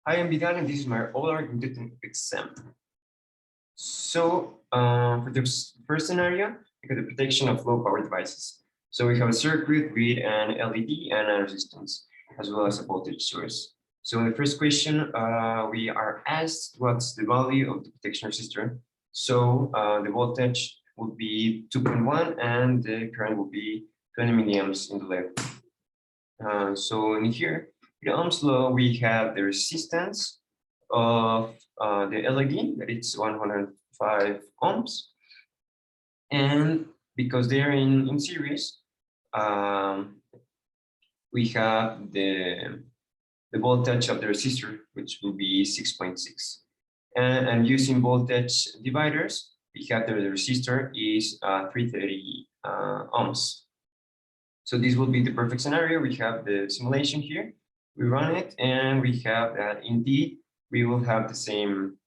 Hi, I'm Vidal, and this is my old argumentative exam. So, for the first scenario, we got the protection of low power devices. So we have a circuit with an LED and a resistance, as well as a voltage source. So in the first question, we are asked what's the value of the protection resistor. So the voltage would be 2.1 and the current will be 20 milliamps in the left. So in here, the Ohm's law, we have the resistance of the LED, that it's 105 ohms. And because they're in series, we have the voltage of the resistor, which will be 6.6. And using voltage dividers, we have the resistor is 330 ohms. So this will be the perfect scenario. We have the simulation here. We run it, and we have that indeed we will have the same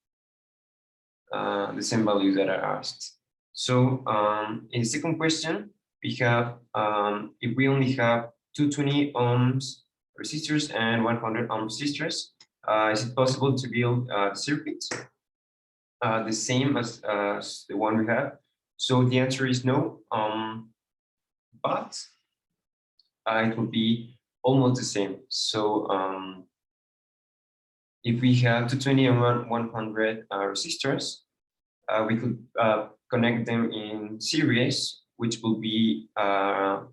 values that are asked. So in the second question, we have if we only have 220 ohms resistors and 100 ohm resistors, is it possible to build circuits the same as the one we have? So the answer is no, but it would be almost the same. So if we have 220 and 100 resistors, we could connect them in series, which will be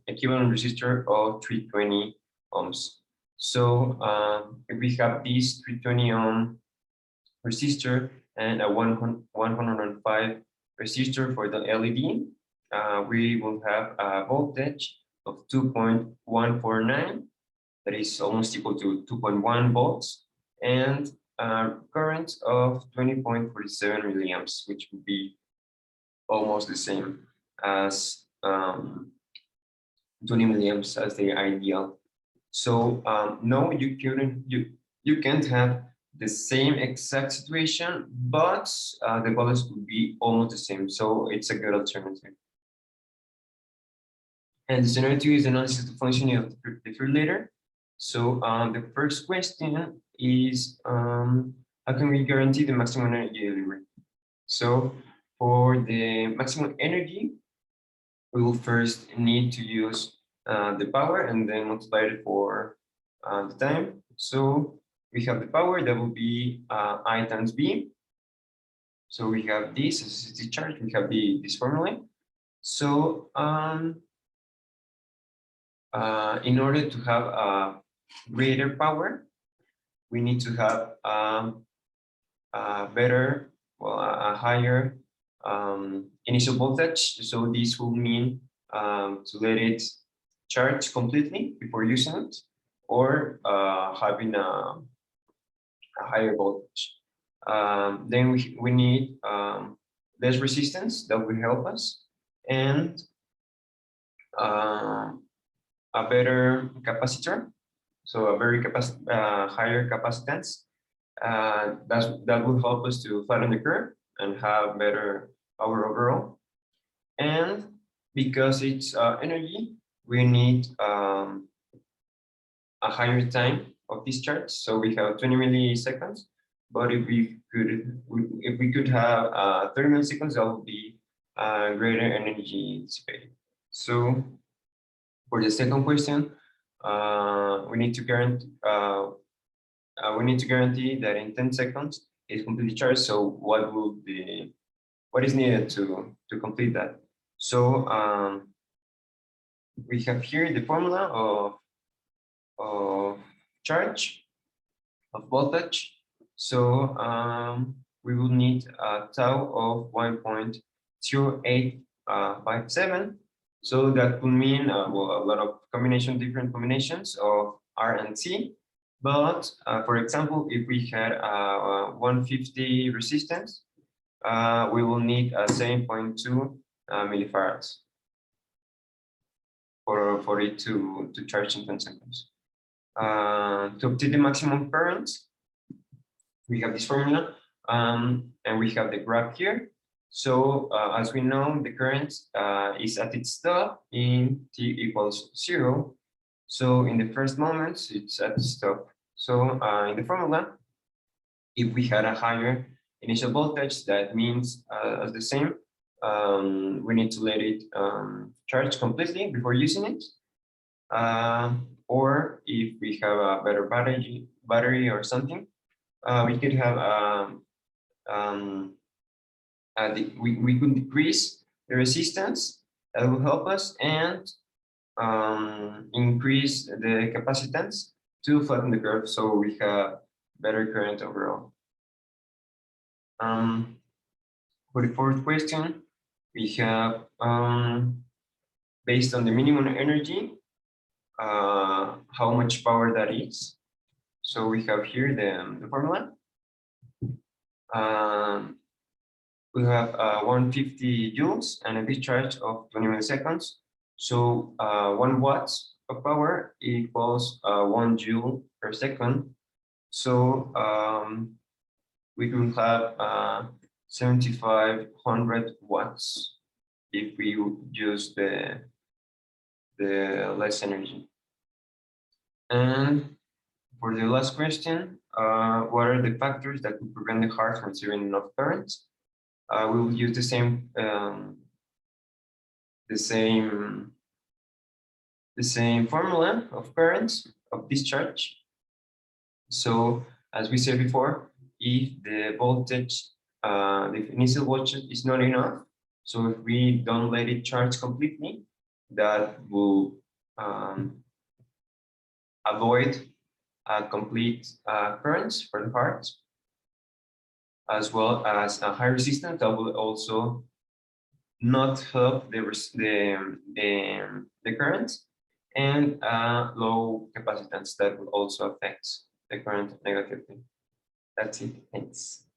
equivalent resistor of 320 ohms. So if we have this 320 ohm resistor and a 105 resistor for the LED, we will have a voltage of 2.149, that is almost equal to 2.1 volts, and current of 20.47 milliamps, which would be almost the same as 20 milliamps as the ideal. So no, you can't have the same exact situation, but the values would be almost the same. So it's a good alternative. And the scenario 2 is analysis of the functioning of the defibrillator. So the first question is, how can we guarantee the maximum energy delivery? So for the maximum energy, we will first need to use the power and then multiply it for the time. So we have the power, that will be I times B. So we have this as the charge, we have this formula. So in order to have a greater power, we need to have a higher initial voltage. So this will mean to let it charge completely before using it, or having a higher voltage. Then we need less resistance that will help us, and a better capacitor, so a very higher capacitance. That will help us to flatten the curve and have better power overall. And because it's energy, we need a higher time of discharge. So we have 20 milliseconds, but if we could have 30 milliseconds, that would be greater energy dissipated. So for the second question, we need to guarantee that in 10 seconds it's completely charged. So what is needed to complete that? So we have here the formula of charge, of voltage. So we will need a tau of 1.0857. So that would mean well, a lot of different combinations of R and C. But for example, if we had 150 resistance, we will need 7.2 millifarads for it to charge in 10 seconds. To obtain the maximum current, we have this formula, and we have the graph here. So as we know, the current is at its stop in t equals 0. So in the first moments, it's at stop. So in the formula, If we had a higher initial voltage, that means as the same, we need to let it charge completely before using it. Or if we have a better battery or something, we could have we could decrease the resistance. That will help us, and increase the capacitance to flatten the curve, so we have better current overall. For the fourth question, we have based on the minimum energy, how much power that is. So we have here the formula. We have 150 joules and a discharge of 20 milliseconds. So 1 watt of power equals 1 joule per second. So we will have 7,500 watts if we use the less energy. And for the last question, what are the factors that could prevent the heart from receiving enough current? We will use the same formula of currents of discharge. So as we said before, if the voltage, the initial voltage is not enough, so if we don't let it charge completely, that will avoid complete currents for the heart, as well as a high resistance that will also not help the current, and low capacitance that will also affect the current negatively. That's it. Thanks.